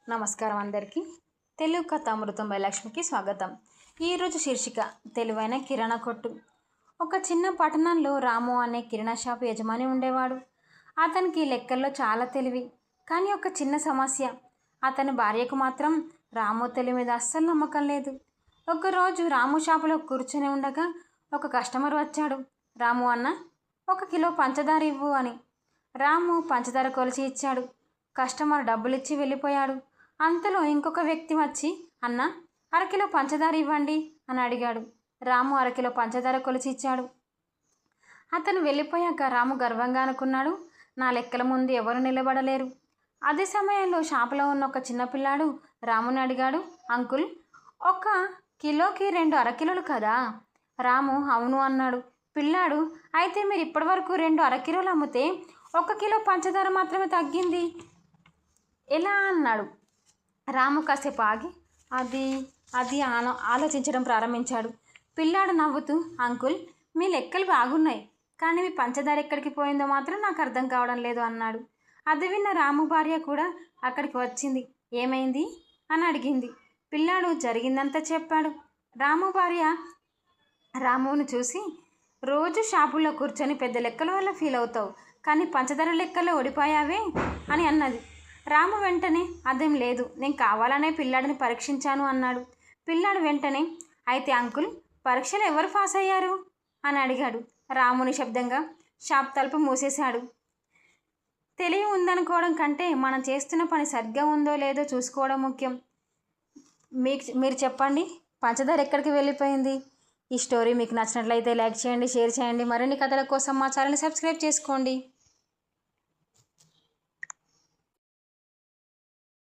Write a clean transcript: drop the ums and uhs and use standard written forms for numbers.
నమస్కారం అందరికీ. తెలుగు కథ అమృతం బై లక్ష్మికి స్వాగతం. ఈరోజు శీర్షిక తెలివైన కిరాణా కొట్టు. ఒక చిన్న పట్టణంలో రాము అనే కిరాణా షాపు యజమాని ఉండేవాడు. అతనికి లెక్కల్లో చాలా తెలివి. కానీ ఒక చిన్న సమస్య, అతని భార్యకు మాత్రం రాము తెలివి మీద అస్సలు నమ్మకం లేదు. ఒకరోజు రాము షాపులో కూర్చొని ఉండగా ఒక కస్టమర్ వచ్చాడు. రాము అన్న, 1 కిలో పంచదార ఇవ్వు అని. రాము పంచదార కొలిచి ఇచ్చాడు. కస్టమర్ డబ్బులిచ్చి వెళ్ళిపోయాడు. అంతలో ఇంకొక వ్యక్తి వచ్చి, అన్న, 1/2 కిలో పంచదార ఇవ్వండి అని అడిగాడు. రాము 1/2 కిలో పంచదార కొలిచి ఇచ్చాడు. అతను వెళ్ళిపోయాక రాము గర్వంగా అనుకున్నాడు, నా లెక్కల ముందు ఎవరు నిలబడలేరు. అదే సమయంలో షాపులో ఉన్న ఒక చిన్నపిల్లాడు రాముని అడిగాడు, అంకుల్, 1 కిలోకి 2 అరకిలోలు కదా? రాము అవును అన్నాడు. పిల్లాడు, అయితే మీరు ఇప్పటివరకు 2 అరకిలోలు అమ్మితే 1 కిలో పంచదార మాత్రమే తగ్గింది ఎలా అన్నాడు. రాము కాసేపు ఆగి అది ఆలోచించడం ప్రారంభించాడు. పిల్లాడు నవ్వుతూ, అంకుల్, మీ లెక్కలు బాగున్నాయి, కానీ మీ పంచదార ఎక్కడికి పోయిందో మాత్రం నాకు అర్థం కావడం లేదు అన్నాడు. అది విన్న రాము భార్య కూడా అక్కడికి వచ్చింది. ఏమైంది అని అడిగింది. పిల్లాడు జరిగిందంతా చెప్పాడు. రాము భార్య రామును చూసి, రోజు షాపుల్లో కూర్చొని పెద్ద లెక్కల వల్ల ఫీల్ అవుతావు, కానీ పంచదార లెక్కల్లో ఓడిపోయావే అని అన్నది. రాము వెంటనే, అదేం లేదు, నేను కావాలనే పిల్లాడిని పరీక్షించాను అన్నాడు. పిల్లాడు వెంటనే, అయితే అంకుల్, పరీక్షలు ఎవరు పాస్ అయ్యారు అని అడిగాడు. రాము నిశ్శబ్దంగా షాప్ తలుపు మూసేశాడు. తెలివి ఉందనుకోవడం కంటే మనం చేస్తున్న పని సరిగ్గా ఉందో లేదో చూసుకోవడం ముఖ్యం. మీరు చెప్పండి, పంచదార ఎక్కడికి వెళ్ళిపోయింది? ఈ స్టోరీ మీకు నచ్చినట్లయితే లైక్ చేయండి, షేర్ చేయండి. మరిన్ని కథల కోసం మా ఛానల్ని సబ్స్క్రైబ్ చేసుకోండి.